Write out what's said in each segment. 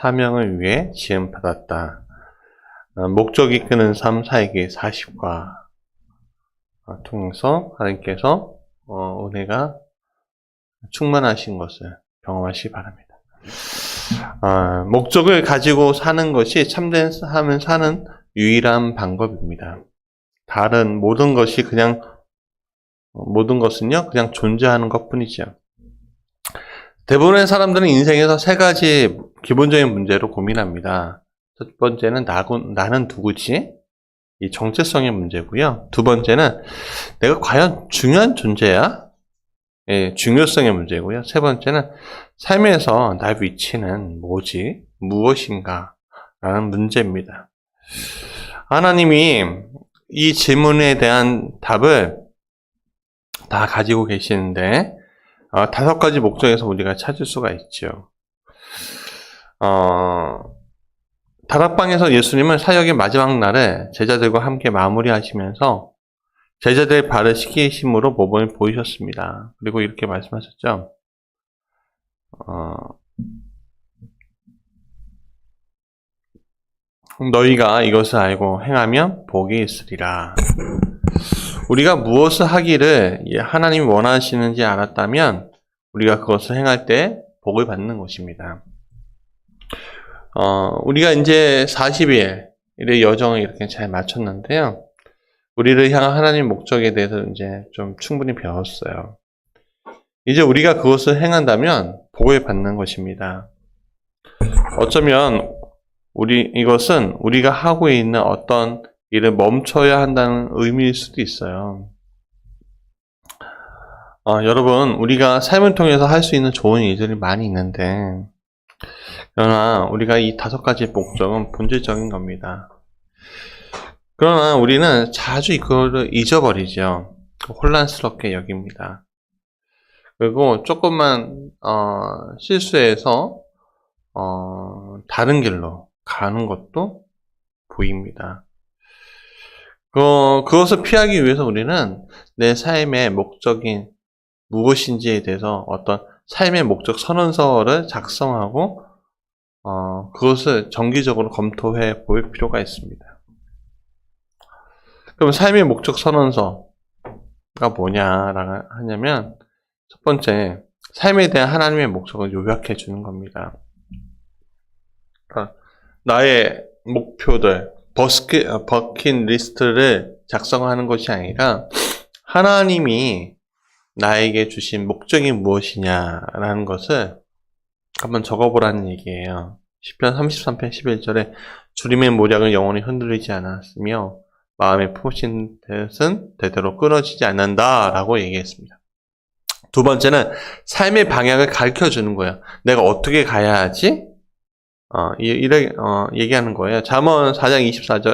사명을 위해 지음받았다. 목적이 끄는 삶 사역의 40과 통해서 하나님께서 은혜가 충만하신 것을 경험하시기 바랍니다. 목적을 가지고 사는 것이 참된 삶을 사는 유일한 방법입니다. 다른 모든 것은요, 그냥 존재하는 것 뿐이죠. 대부분의 사람들은 인생에서 세 가지 기본적인 문제로 고민합니다. 첫 번째는 나는 누구지? 이 정체성의 문제고요. 두 번째는 내가 과연 중요한 존재야? 예, 중요성의 문제고요. 세 번째는 삶에서 나의 위치는 뭐지? 무엇인가? 라는 문제입니다. 하나님이 이 질문에 대한 답을 다 가지고 계시는데 5가지 목적에서 우리가 찾을 수가 있죠. 다락방에서 예수님은 사역의 마지막 날에 제자들과 함께 마무리하시면서 제자들의 발을 씻기심으로 모범을 보이셨습니다. 그리고 이렇게 말씀하셨죠. 너희가 이것을 알고 행하면 복이 있으리라. 우리가 무엇을 하기를 하나님이 원하시는지 알았다면 우리가 그것을 행할 때 복을 받는 것입니다. 우리가 이제 40일의 여정을 이렇게 잘 마쳤는데요. 우리를 향한 하나님의 목적에 대해서 이제 좀 충분히 배웠어요. 이제 우리가 그것을 행한다면 복을 받는 것입니다. 어쩌면 이것은 우리가 하고 있는 어떤 일을 멈춰야 한다는 의미일 수도 있어요. 여러분, 우리가 삶을 통해서 할 수 있는 좋은 일들이 많이 있는데, 그러나 우리가 이 5가지 목적은 본질적인 겁니다. 그러나 우리는 자주 이거를 잊어버리죠. 혼란스럽게 여깁니다. 그리고 조금만 실수해서 다른 길로 가는 것도 보입니다. 그것을 피하기 위해서 우리는 내 삶의 목적인 무엇인지에 대해서 어떤 삶의 목적 선언서를 작성하고 그것을 정기적으로 검토해 볼 필요가 있습니다. 그럼 삶의 목적 선언서가 뭐냐라고 하냐면 첫 번째, 삶에 대한 하나님의 목적을 요약해 주는 겁니다. 나의 목표들, 버킷리스트를 작성하는 것이 아니라 하나님이 나에게 주신 목적이 무엇이냐라는 것을 한번 적어보라는 얘기예요. 시편 33편 11절에 주님의 모략은 영원히 흔들리지 않았으며 마음에 품으신 뜻은 대대로 끊어지지 않는다라고 얘기했습니다. 두 번째는 삶의 방향을 가르쳐주는 거예요. 내가 어떻게 가야 하지? 얘기하는 거예요. 잠언 4장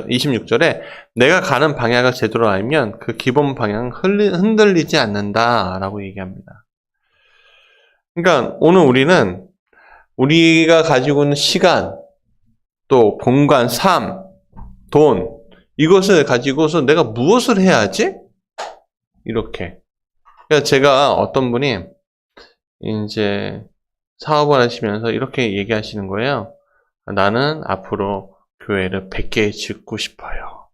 26절에 내가 가는 방향을 제대로 알면 그 기본 방향은 흔들리지 않는다라고 얘기합니다. 그러니까 오늘 우리가 가지고 있는 시간, 또 공간, 삶, 돈, 이것을 가지고서 내가 무엇을 해야 하지? 이렇게. 그러니까 제가 어떤 분이 이제 사업을 하시면서 이렇게 얘기하시는 거예요. 나는 앞으로 교회를 100개 짓고 싶어요.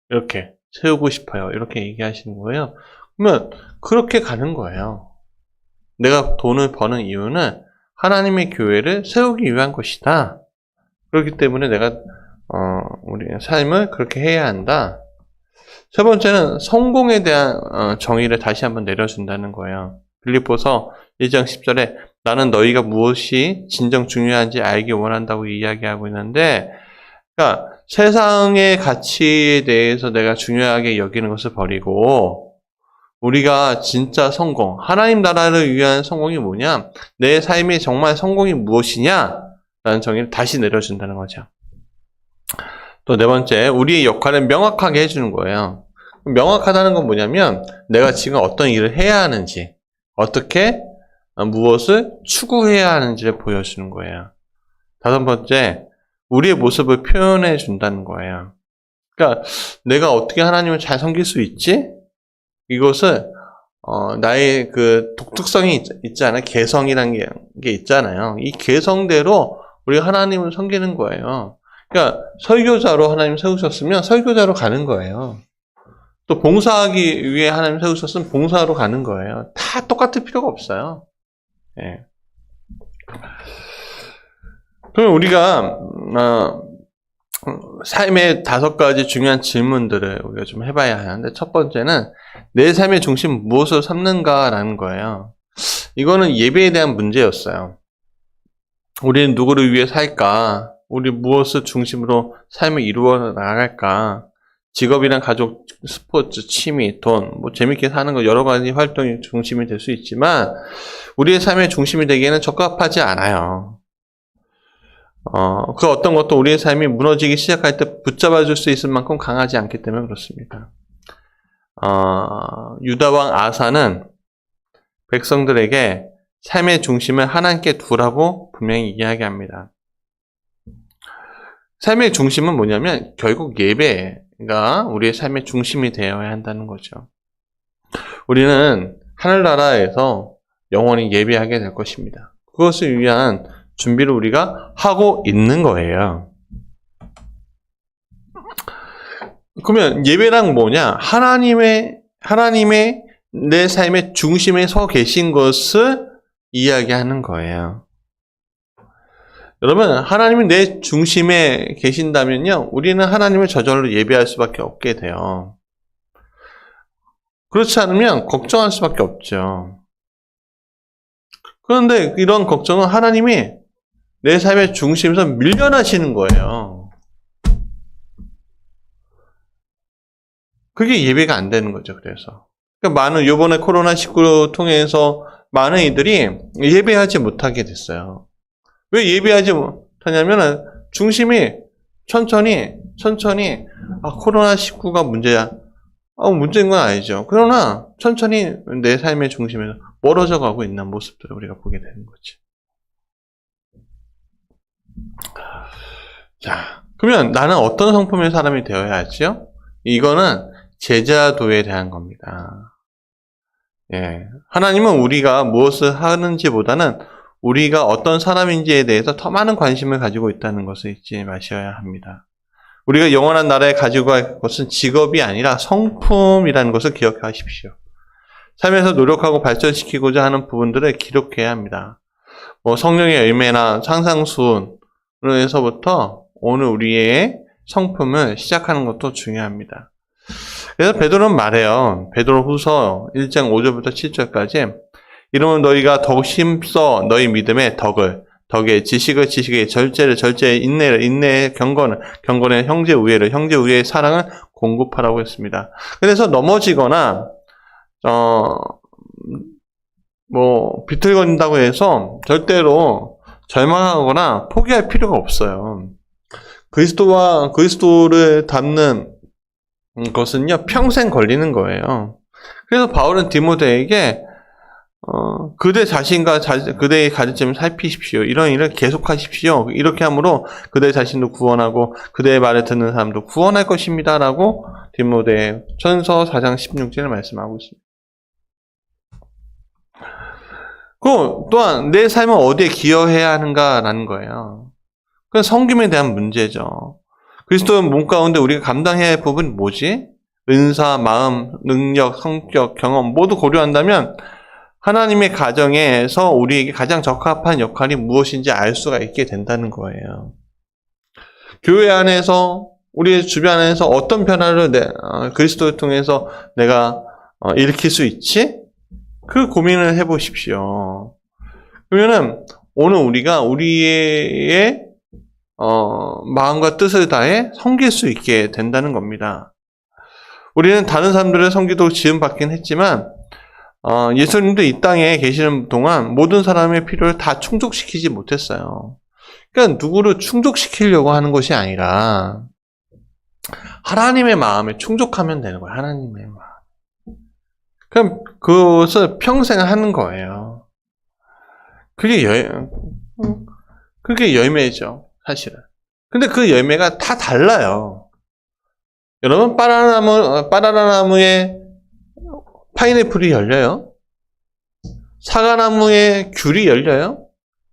이렇게 세우고 싶어요. 이렇게 얘기하시는 거예요. 그러면 그렇게 가는 거예요. 내가 돈을 버는 이유는 하나님의 교회를 세우기 위한 것이다. 그렇기 때문에 내가 우리의 삶을 그렇게 해야 한다. 세 번째는 성공에 대한 정의를 다시 한번 내려준다는 거예요. 빌립보서 1장 10절에 나는 너희가 무엇이 진정 중요한지 알기 원한다고 이야기하고 있는데, 그러니까 세상의 가치에 대해서 내가 중요하게 여기는 것을 버리고 우리가 진짜 성공, 하나님 나라를 위한 성공이 뭐냐? 내 삶의 정말 성공이 무엇이냐? 라는 정의를 다시 내려준다는 거죠. 또 네 번째, 우리의 역할을 명확하게 해주는 거예요. 명확하다는 건 뭐냐면 내가 지금 어떤 일을 해야 하는지, 어떻게 무엇을 추구해야 하는지를 보여주는 거예요. 다섯 번째, 우리의 모습을 표현해 준다는 거예요. 그러니까 내가 어떻게 하나님을 잘 섬길 수 있지? 이것을 나의 그 독특성이 있잖아요. 개성이라는 게 있잖아요. 이 개성대로 우리가 하나님을 섬기는 거예요. 그러니까 설교자로 하나님 세우셨으면 설교자로 가는 거예요. 또 봉사하기 위해 하나님 세우셨으면 봉사로 가는 거예요. 다 똑같을 필요가 없어요. 예. 그럼 우리가 삶의 5가지 중요한 질문들을 우리가 좀 해봐야 하는데, 첫 번째는 내 삶의 중심 무엇을 삼는가라는 거예요. 이거는 예배에 대한 문제였어요. 우리는 누구를 위해 살까? 우리 무엇을 중심으로 삶을 이루어 나갈까? 직업이랑 가족, 스포츠, 취미, 돈, 뭐 재밌게 사는 거 여러 가지 활동이 중심이 될 수 있지만 우리의 삶의 중심이 되기에는 적합하지 않아요. 그 어떤 것도 우리의 삶이 무너지기 시작할 때 붙잡아 줄 수 있을 만큼 강하지 않기 때문에 그렇습니다. 유다왕 아사는 백성들에게 삶의 중심을 하나님께 두라고 분명히 이야기합니다. 삶의 중심은 뭐냐면 결국 예배가 우리의 삶의 중심이 되어야 한다는 거죠. 우리는 하늘나라에서 영원히 예배하게 될 것입니다. 그것을 위한 준비를 우리가 하고 있는 거예요. 그러면 예배란 뭐냐? 하나님의 내 삶의 중심에 서 계신 것을 이야기하는 거예요. 여러분, 하나님이 내 중심에 계신다면요, 우리는 하나님을 저절로 예배할 수밖에 없게 돼요. 그렇지 않으면 걱정할 수밖에 없죠. 그런데 이런 걱정은 하나님이 내 삶의 중심에서 밀려나시는 거예요. 그게 예배가 안 되는 거죠. 그래서 그러니까 이번에 코로나19로 통해서 많은 이들이 예배하지 못하게 됐어요. 왜 예배하지 못하냐면 중심이 천천히 코로나19가 문제야. 문제인 건 아니죠. 그러나 천천히 내 삶의 중심에서 멀어져 가고 있는 모습들을 우리가 보게 되는 거지. 자, 그러면 나는 어떤 성품의 사람이 되어야 하지요? 이거는 제자도에 대한 겁니다. 예. 하나님은 우리가 무엇을 하는지보다는 우리가 어떤 사람인지에 대해서 더 많은 관심을 가지고 있다는 것을 잊지 마셔야 합니다. 우리가 영원한 나라에 가지고 갈 것은 직업이 아니라 성품이라는 것을 기억하십시오. 삶에서 노력하고 발전시키고자 하는 부분들을 기록해야 합니다. 성령의 열매나 상상순에서부터 오늘 우리의 성품을 시작하는 것도 중요합니다. 그래서 베드로는 말해요. 베드로후서 1장 5절부터 7절까지 이러면 너희가 더욱 힘써 너희 믿음에 덕에 지식을 지식에 절제를 절제에 인내를 인내에 경건에 형제 우애를 형제 우애의 사랑을 공급하라고 했습니다. 그래서 넘어지거나 비틀거린다고 해서 절대로 절망하거나 포기할 필요가 없어요. 그리스도를 닮는 것은요, 평생 걸리는 거예요. 그래서 바울은 디모데에게 그대의 가르침을 살피십시오. 이런 일을 계속하십시오. 이렇게 함으로 그대 자신도 구원하고 그대의 말을 듣는 사람도 구원할 것입니다. 라고 디모데 전서 4장 16절을 말씀하고 있습니다. 또한 내 삶은 어디에 기여해야 하는가라는 거예요. 그건 섬김에 대한 문제죠. 그리스도의 몸 가운데 우리가 감당해야 할 부분이 뭐지? 은사, 마음, 능력, 성격, 경험 모두 고려한다면 하나님의 가정에서 우리에게 가장 적합한 역할이 무엇인지 알 수가 있게 된다는 거예요. 교회 안에서 우리 주변 안에서 어떤 변화를 그리스도를 통해서 내가 일으킬 수 있지? 그 고민을 해보십시오. 그러면은 오늘 우리가 우리의 마음과 뜻을 다해 섬길 수 있게 된다는 겁니다. 우리는 다른 사람들을 섬기도록 지음받긴 했지만 예수님도 이 땅에 계시는 동안 모든 사람의 필요를 다 충족시키지 못했어요. 그러니까 누구를 충족시키려고 하는 것이 아니라 하나님의 마음에 충족하면 되는 거예요. 하나님의 마음. 그럼 그것을 평생 하는 거예요. 그게 열매죠, 사실은. 근데 그 열매가 다 달라요. 여러분, 바나나나무에 파인애플이 열려요? 사과나무에 귤이 열려요?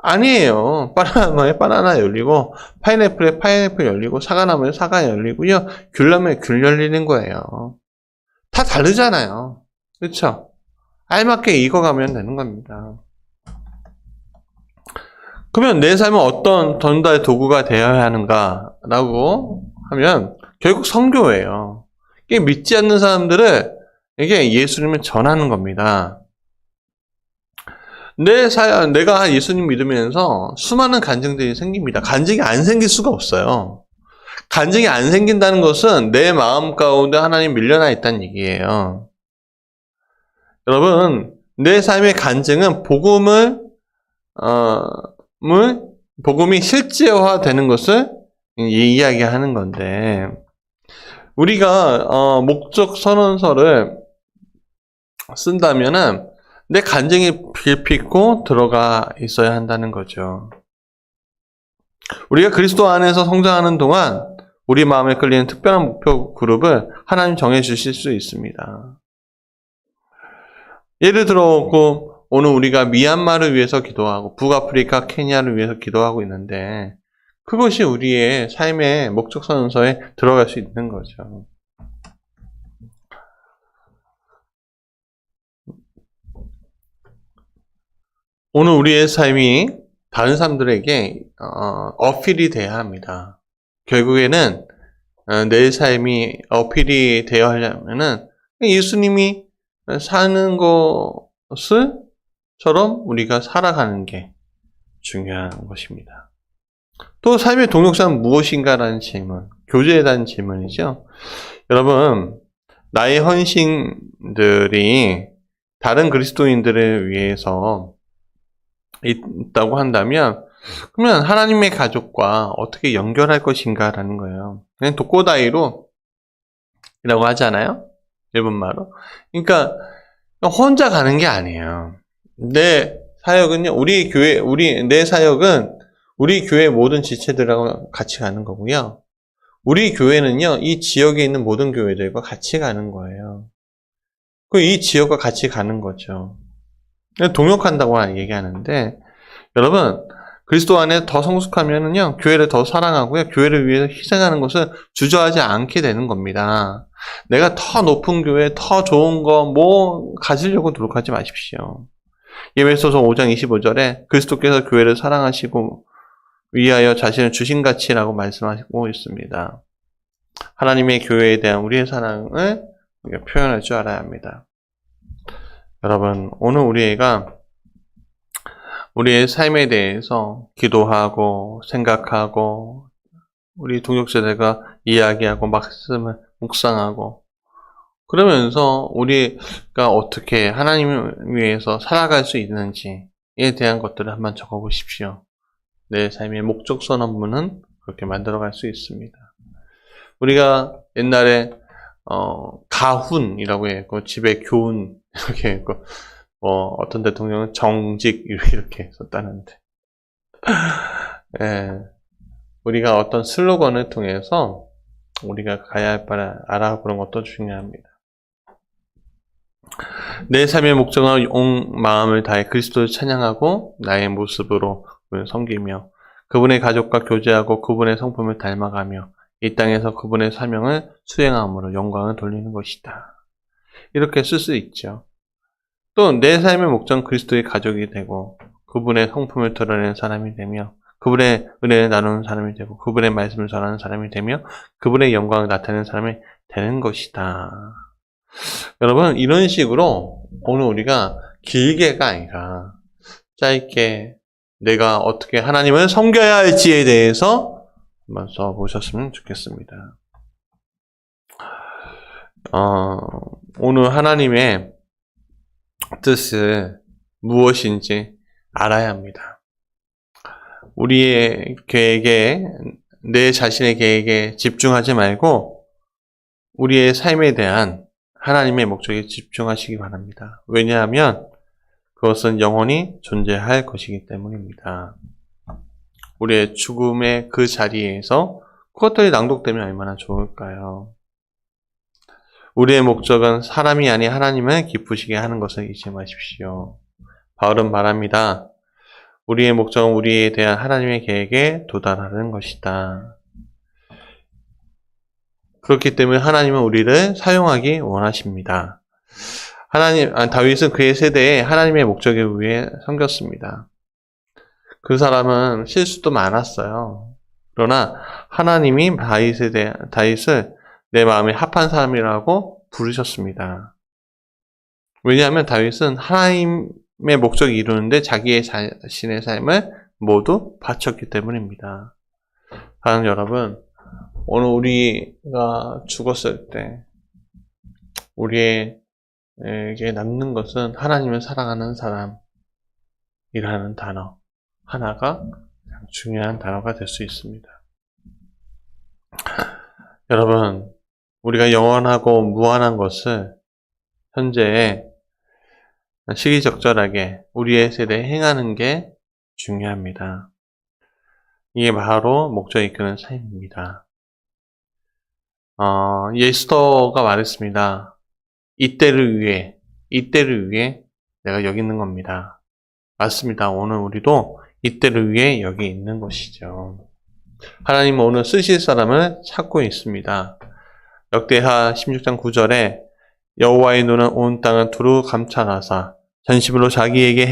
아니에요. 바나나에 바나나 열리고, 파인애플에 파인애플 열리고, 사과나무에 사과 열리고요. 귤나무에 귤 열리는 거예요. 다 다르잖아요. 그렇죠? 알맞게 익어가면 되는 겁니다. 그러면 내 삶은 어떤 전도의 도구가 되어야 하는가라고 하면 결국 선교예요. 이게 믿지 않는 사람들을 이게 예수님을 전하는 겁니다. 내가 예수님 믿으면서 수많은 간증들이 생깁니다. 간증이 안 생길 수가 없어요. 간증이 안 생긴다는 것은 내 마음 가운데 하나님 밀려나 있다는 얘기예요. 여러분, 내 삶의 간증은 복음이 실제화되는 것을 이야기하는 건데, 우리가 목적 선언서를 쓴다면은 내 간증이 빌필고 들어가 있어야 한다는 거죠. 우리가 그리스도 안에서 성장하는 동안 우리 마음에 끌리는 특별한 목표 그룹을 하나님 정해 주실 수 있습니다. 예를 들어 오늘 우리가 미얀마를 위해서 기도하고 북아프리카, 케냐를 위해서 기도하고 있는데 그것이 우리의 삶의 목적 선언서에 들어갈 수 있는 거죠. 오늘 우리의 삶이 다른 사람들에게 어필이 돼야 합니다. 결국에는 내 삶이 어필이 되어야 하려면은 예수님이 사는 것을처럼 우리가 살아가는 게 중요한 것입니다. 또 삶의 동력사는 무엇인가라는 질문, 교제에 대한 질문이죠. 여러분, 나의 헌신들이 다른 그리스도인들을 위해서 있다고 한다면 그러면 하나님의 가족과 어떻게 연결할 것인가라는 거예요. 그냥 독고다이로 이라고 하잖아요. 일본말로. 그러니까 혼자 가는 게 아니에요. 내 사역은요. 내 사역은 우리 교회 모든 지체들하고 같이 가는 거고요. 우리 교회는요. 이 지역에 있는 모든 교회들과 같이 가는 거예요. 이 지역과 같이 가는 거죠. 동역한다고 얘기하는데, 여러분, 그리스도 안에 더 성숙하면은요, 교회를 더 사랑하고요, 교회를 위해서 희생하는 것을 주저하지 않게 되는 겁니다. 내가 더 높은 교회, 더 좋은 거, 가지려고 노력하지 마십시오. 예배소서 5장 25절에 그리스도께서 교회를 사랑하시고 위하여 자신을 주신 가치라고 말씀하시고 있습니다. 하나님의 교회에 대한 우리의 사랑을 우리가 표현할 줄 알아야 합니다. 여러분, 오늘 우리가 우리의 삶에 대해서 기도하고 생각하고 우리 동역자들과 이야기하고 말씀을 묵상하고 그러면서 우리가 어떻게 하나님을 위해서 살아갈 수 있는지에 대한 것들을 한번 적어보십시오. 내 삶의 목적 선언문은 그렇게 만들어갈 수 있습니다. 우리가 옛날에 가훈이라고 했고 집에 교훈 이렇게 했고 어떤 대통령은 정직 이렇게 썼다는데 예, 우리가 어떤 슬로건을 통해서 우리가 가야 할 바를 알아보는 것도 중요합니다. 내 삶의 목적은 온 마음을 다해 그리스도를 찬양하고 나의 모습으로 그분을 섬기며 그분의 가족과 교제하고 그분의 성품을 닮아가며 이 땅에서 그분의 사명을 수행함으로 영광을 돌리는 것이다. 이렇게 쓸 수 있죠. 또 내 삶의 목적은 그리스도의 가족이 되고 그분의 성품을 드러내는 사람이 되며 그분의 은혜를 나누는 사람이 되고 그분의 말씀을 전하는 사람이 되며 그분의 영광을 나타내는 사람이 되는 것이다. 여러분, 이런 식으로 오늘 우리가 길게가 아니라 짧게 내가 어떻게 하나님을 섬겨야 할지에 대해서 한번 써보셨으면 좋겠습니다. 오늘 하나님의 뜻을 무엇인지 알아야 합니다. 우리의 계획에, 내 자신의 계획에 집중하지 말고 우리의 삶에 대한 하나님의 목적에 집중하시기 바랍니다. 왜냐하면 그것은 영원히 존재할 것이기 때문입니다. 우리의 죽음의 그 자리에서 그것들이 낭독되면 얼마나 좋을까요? 우리의 목적은 사람이 아닌 하나님을 기쁘시게 하는 것을 잊지 마십시오. 바울은 말합니다. 우리의 목적은 우리에 대한 하나님의 계획에 도달하는 것이다. 그렇기 때문에 하나님은 우리를 사용하기 원하십니다. 다윗은 그의 세대에 하나님의 목적에 의해 섬겼습니다. 그 사람은 실수도 많았어요. 그러나 하나님이 다윗을 내 마음에 합한 사람이라고 부르셨습니다. 왜냐하면 다윗은 하나님의 목적을 이루는데 자기의 자신의 삶을 모두 바쳤기 때문입니다. 사랑하는 여러분, 오늘 우리가 죽었을 때 우리에게 남는 것은 하나님을 사랑하는 사람이라는 단어 하나가 중요한 단어가 될 수 있습니다. 여러분, 우리가 영원하고 무한한 것을 현재 시기적절하게 우리의 세대에 행하는 게 중요합니다. 이게 바로 목적에 이끄는 삶입니다. 예수더가 말했습니다. 이때를 위해 내가 여기 있는 겁니다. 맞습니다. 오늘 우리도 이때를 위해 여기 있는 것이죠. 하나님은 오늘 쓰실 사람을 찾고 있습니다. 역대하 16장 9절에 여호와의 눈은 온 땅을 두루 감찰하사 전심으로 자기에게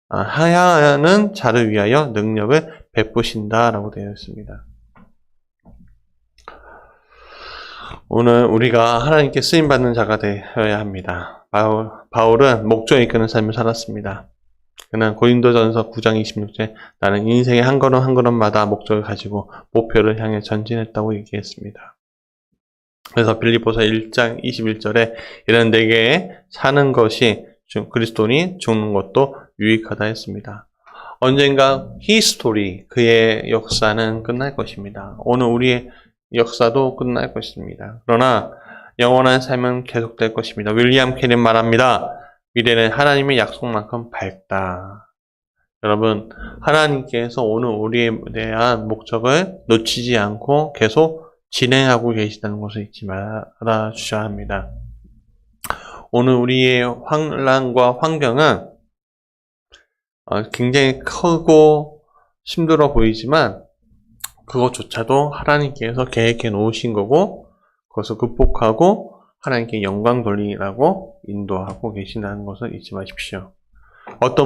하야하는 자를 위하여 능력을 베푸신다라고 되어 있습니다. 오늘 우리가 하나님께 쓰임받는 자가 되어야 합니다. 바울은 목적에 이끄는 삶을 살았습니다. 그는 고린도전서 9장 26절에 나는 인생의 한 걸음 한 걸음마다 목적을 가지고 목표를 향해 전진했다고 얘기했습니다. 그래서 빌립보서 1장 21절에 이런 내게 사는 것이 그리스도니 죽는 것도 유익하다 했습니다. 언젠가 히스토리, 그의 역사는 끝날 것입니다. 오늘 우리의 역사도 끝날 것입니다. 그러나 영원한 삶은 계속될 것입니다. 윌리엄 캐리는 말합니다. 미래는 하나님의 약속만큼 밝다. 여러분, 하나님께서 오늘 우리에 대한 목적을 놓치지 않고 계속 진행하고 계시다는 것을 잊지 말아 주셔야 합니다. 오늘 우리의 환란과 환경은 굉장히 크고 힘들어 보이지만 그것조차도 하나님께서 계획해 놓으신 거고 그것을 극복하고 하나님께 영광 돌리라고 인도하고 계신다는 것을 잊지 마십시오. 어떤